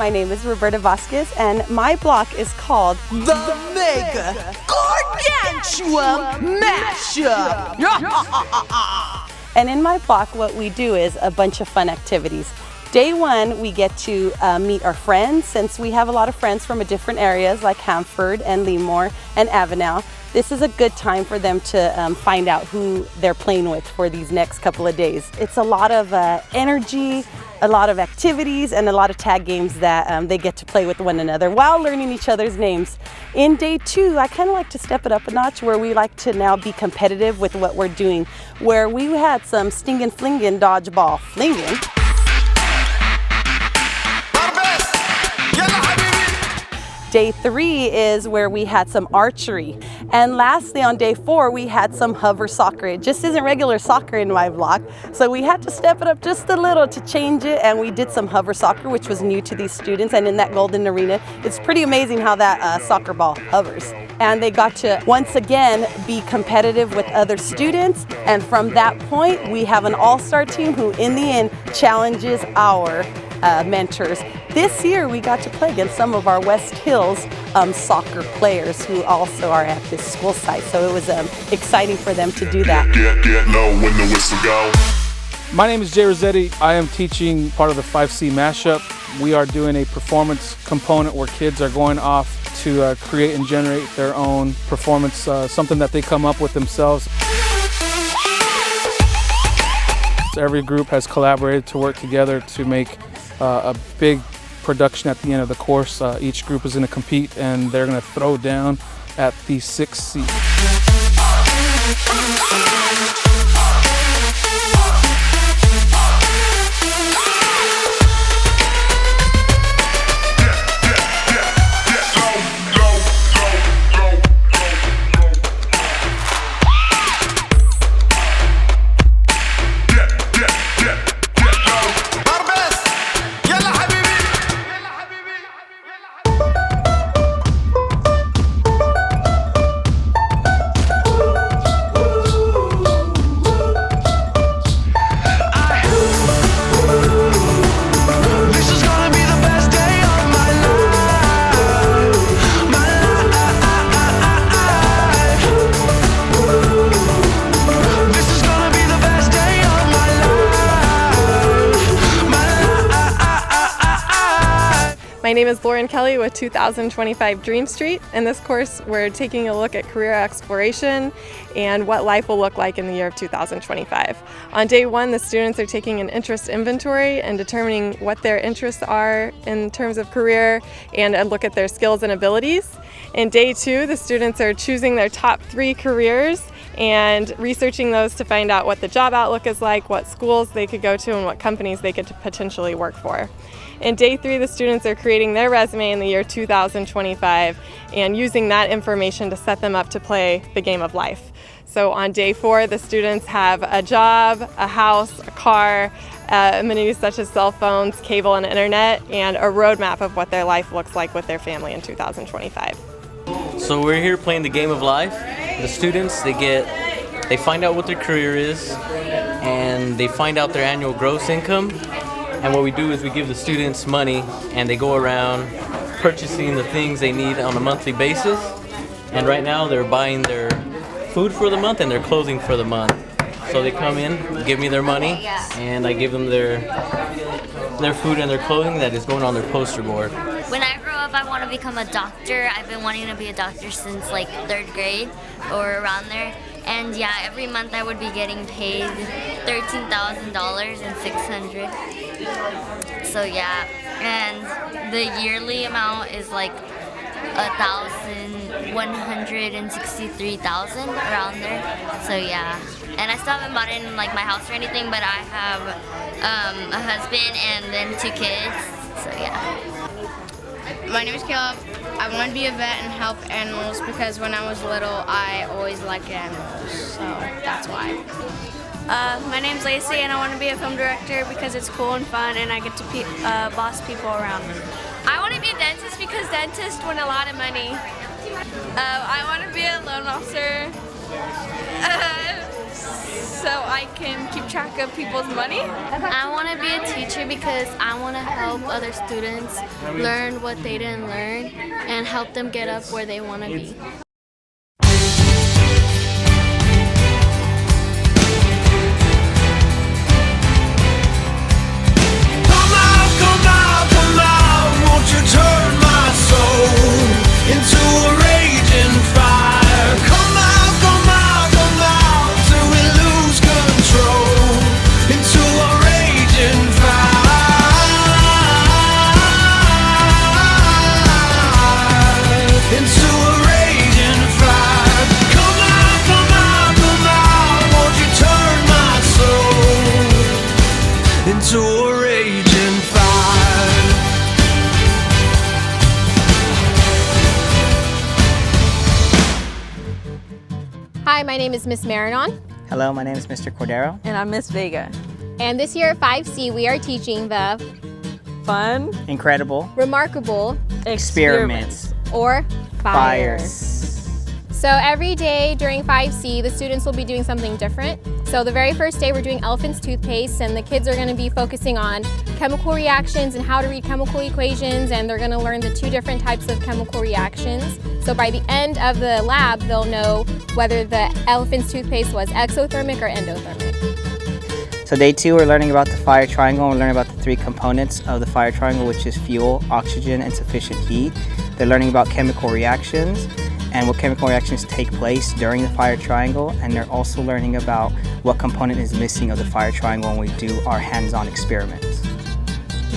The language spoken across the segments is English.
my name is Roberta Vasquez, and my block is called The Vega Mashup. And in my block, what we do is a bunch of fun activities. Day one, we get to meet our friends, since we have a lot of friends from different areas like Hanford and Lemoore and Avenel. This is a good time for them to find out who they're playing with for these next couple of days. It's a lot of energy, a lot of activities, and a lot of tag games that they get to play with one another while learning each other's names. In day two, I kind of like to step it up a notch, where we like to now be competitive with what we're doing, where we had some stingin' flingin' dodgeball flingin'. Day three is where we had some archery. And lastly, on day four, we had some hover soccer. It just isn't regular soccer in my block, so we had to step it up just a little to change it, and we did some hover soccer, which was new to these students. And in that golden arena, it's pretty amazing how that soccer ball hovers. And they got to, once again, be competitive with other students. And from that point, we have an all-star team who, in the end, challenges our mentors. This year we got to play against some of our West Hills soccer players who also are at this school site, so it was exciting for them to do that. Get low when the whistle go. My name is Jay Rossetti. I am teaching part of the 5C Mashup. We are doing a performance component where kids are going off to create and generate their own performance, something that they come up with themselves. So every group has collaborated to work together to make a big production at the end of the course. Each group is going to compete, and they're going to throw down at the 6C. My name is Lauren Kelly with 2025 Dream Street. In this course, we're taking a look at career exploration and what life will look like in the year of 2025. On day one, the students are taking an interest inventory and determining what their interests are in terms of career and a look at their skills and abilities. In day two, the students are choosing their top 3 careers and researching those to find out what the job outlook is like, what schools they could go to, and what companies they could potentially work for. In day 3, the students are creating their resume in the year 2025 and using that information to set them up to play the game of life. So on day 4, the students have a job, a house, a car, amenities such as cell phones, cable and internet, and a roadmap of what their life looks like with their family in 2025. So we're here playing the game of life. The students, they find out what their career is, and they find out their annual gross income. And what we do is we give the students money, and they go around purchasing the things they need on a monthly basis. And right now they're buying their food for the month and their clothing for the month. So they come in, give me their money, and I give them their food and their clothing that is going on their poster board. When I grow up, I want to become a doctor. I've been wanting to be a doctor since like 3rd grade or around there. And yeah, every month I would be getting paid $13,000 and $600. So yeah, and the yearly amount is like $163,000 around there. So yeah, and I still haven't bought in like my house or anything, but I have a husband and then 2 kids. So yeah. My name is Caleb. I want to be a vet and help animals because when I was little, I always liked animals, so that's why. My name's Lacey, and I want to be a film director because it's cool and fun, and I get to boss people around. I want to be a dentist because dentists win a lot of money. I want to be a loan officer so I can keep track of people's money. I want to be a teacher because I want to help other students learn what they didn't learn and help them get up where they want to be. Hi, my name is Miss Marinon. Hello, my name is Mr. Cordero. And I'm Miss Vega. And this year at 5C, we are teaching the fun, incredible, remarkable experiments or fires. So every day during 5C, the students will be doing something different. So the very first day we're doing elephant's toothpaste, and the kids are going to be focusing on chemical reactions and how to read chemical equations, and they're going to learn the two different types of chemical reactions. So by the end of the lab, they'll know whether the elephant's toothpaste was exothermic or endothermic. So day 2, we're learning about the fire triangle. We're learning about the 3 components of the fire triangle, which is fuel, oxygen, and sufficient heat. They're learning about chemical reactions and what chemical reactions take place during the fire triangle, and they're also learning about what component is missing of the fire triangle when we do our hands-on experiments.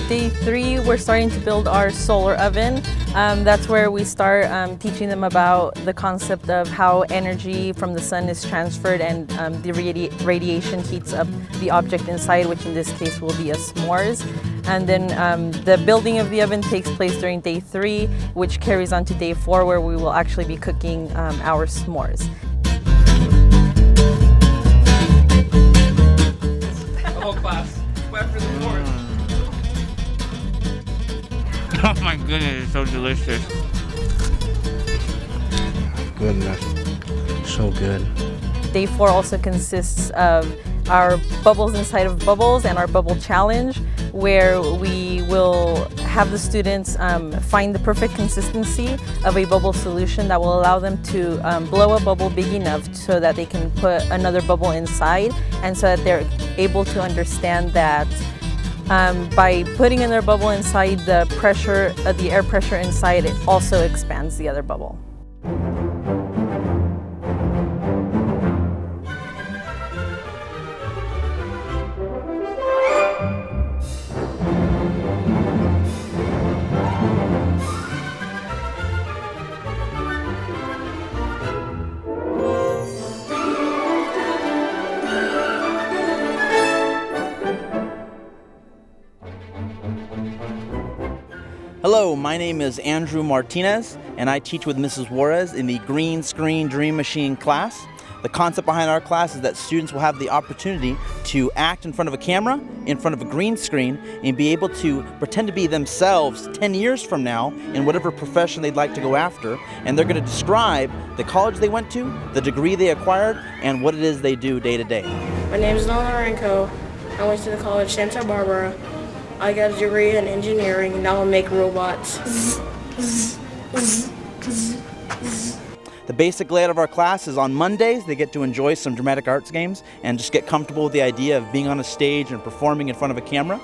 Day 3, we're starting to build our solar oven. That's where we start teaching them about the concept of how energy from the sun is transferred, and the radiation heats up the object inside, which in this case will be a s'mores. And then the building of the oven takes place during day 3, which carries on to day 4, where we will actually be cooking our s'mores. The whole class. Clap for the s'mores. Oh my goodness, it's so delicious. Goodness, so good. Day 4 also consists of our bubbles inside of bubbles and our bubble challenge, where we will have the students find the perfect consistency of a bubble solution that will allow them to blow a bubble big enough so that they can put another bubble inside, and so that they're able to understand that by putting in their bubble inside, the pressure, the air pressure inside, it also expands the other bubble. Hello, my name is Andrew Martinez, and I teach with Mrs. Juarez in the Green Screen Dream Machine class. The concept behind our class is that students will have the opportunity to act in front of a camera, in front of a green screen, and be able to pretend to be themselves 10 years from now in whatever profession they'd like to go after. And they're going to describe the college they went to, the degree they acquired, and what it is they do day to day. My name is Nolan Renko. I went to the college Santa Barbara. I got a degree in engineering. Now I make robots. The basic layout of our class is on Mondays, they get to enjoy some dramatic arts games and just get comfortable with the idea of being on a stage and performing in front of a camera.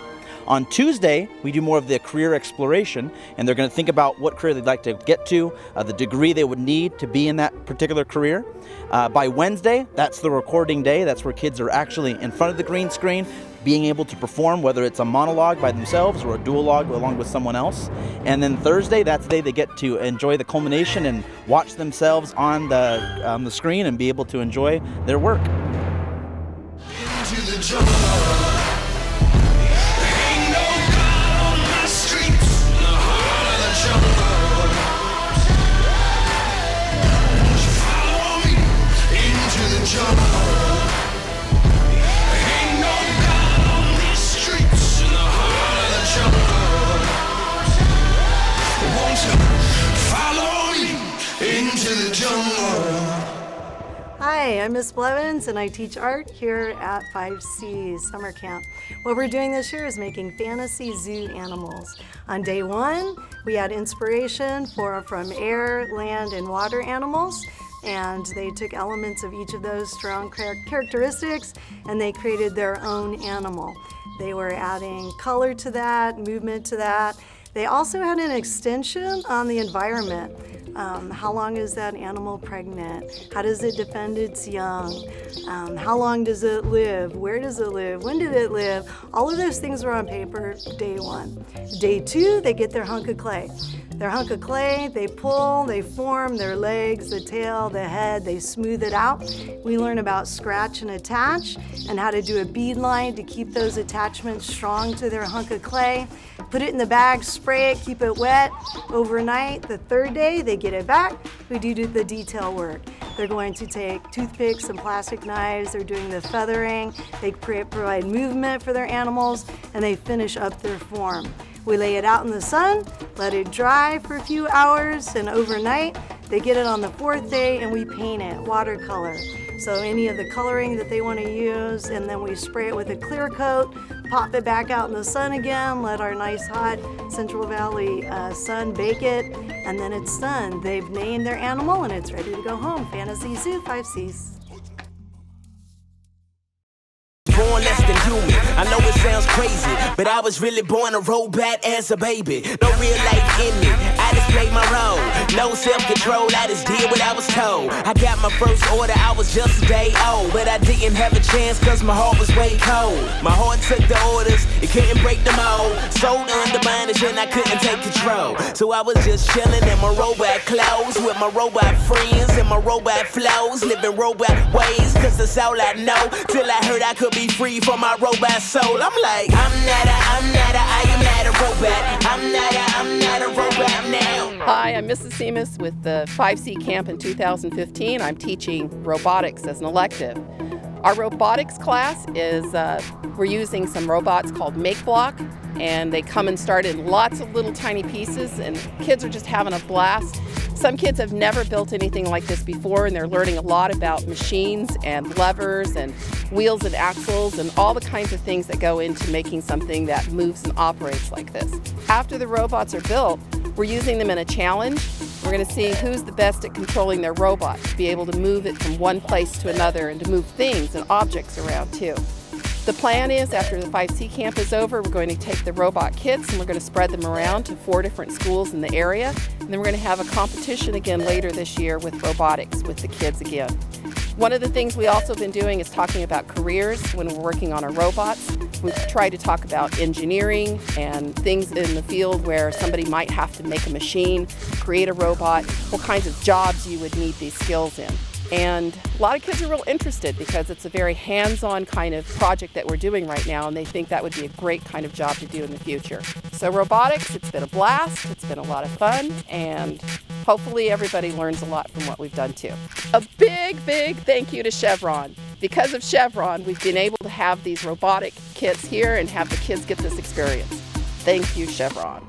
On Tuesday, we do more of the career exploration, and they're going to think about what career they'd like to get to, the degree they would need to be in that particular career. By Wednesday, that's the recording day. That's where kids are actually in front of the green screen, being able to perform, whether it's a monologue by themselves or a duologue along with someone else. And then Thursday, that's the day they get to enjoy the culmination and watch themselves on the screen and be able to enjoy their work. Into the jungle. Ain't no God on my streets, in the heart of the jungle. Follow me into the jungle. Hi, Hi, I'm Miss Blevins and I teach art here at 5C Summer Camp. What we're doing this year is making fantasy zoo animals. On day 1, we had inspiration from air, land, and water animals, and they took elements of each of those strong characteristics and they created their own animal. They were adding color to that, movement to that. They also had an extension on the environment. How long is that animal pregnant? How does it defend its young? How long does it live? Where does it live? When did it live? All of those things were on paper day 1. Day 2, they get their hunk of clay. Their hunk of clay, they pull, they form their legs, the tail, the head, they smooth it out. We learn about scratch and attach and how to do a bead line to keep those attachments strong to their hunk of clay. Put it in the bag, spray it, keep it wet overnight. The 3rd day, they get it back. We do the detail work. They're going to take toothpicks and plastic knives. They're doing the feathering. They provide movement for their animals, and they finish up their form. We lay it out in the sun, let it dry for a few hours, and overnight, they get it on the 4th day, and we paint it, watercolor. So any of the coloring that they want to use, and then we spray it with a clear coat, pop it back out in the sun again, let our nice hot Central Valley sun bake it, and then it's done. They've named their animal and it's ready to go home. Fantasy Zoo, 5Cs. Born less than human. I know it sounds crazy, but I was really born a robot as a baby. No real life in me, I just played my role. No self-control, I just did what I was told. I got my first order, I was just a day old, but I didn't have a chance cause my heart was way cold. My heart took the orders, it couldn't break the mold. Sold under bondage and I couldn't take control. So I was just chilling in my robot clothes with my robot friends and my robot flows, living robot ways, cause that's all I know. Till I heard I could be free from my robot soul. I'm like, I am not a robot. I'm not a robot now. Hi, I'm Mrs. Seamus with the 5C camp in 2015. I'm teaching robotics as an elective. Our robotics class is, we're using some robots called Make Block, and they come and start in lots of little tiny pieces, and kids are just having a blast. Some kids have never built anything like this before, and they're learning a lot about machines and levers and wheels and axles and all the kinds of things that go into making something that moves and operates like this. After the robots are built, we're using them in a challenge. We're going to see who's the best at controlling their robot, to be able to move it from one place to another and to move things and objects around too. The plan is, after the 5C camp is over, we're going to take the robot kits and we're going to spread them around to 4 different schools in the area. And then we're going to have a competition again later this year with robotics with the kids again. One of the things we also been doing is talking about careers when we're working on our robots. We've tried to talk about engineering and things in the field where somebody might have to make a machine, create a robot, what kinds of jobs you would need these skills in. And a lot of kids are real interested because it's a very hands-on kind of project that we're doing right now, and they think that would be a great kind of job to do in the future. So robotics, it's been a blast, it's been a lot of fun, and hopefully everybody learns a lot from what we've done too. A big thank you to Chevron. Because of Chevron, we've been able to have these robotic kits here and have the kids get this experience. Thank you, Chevron.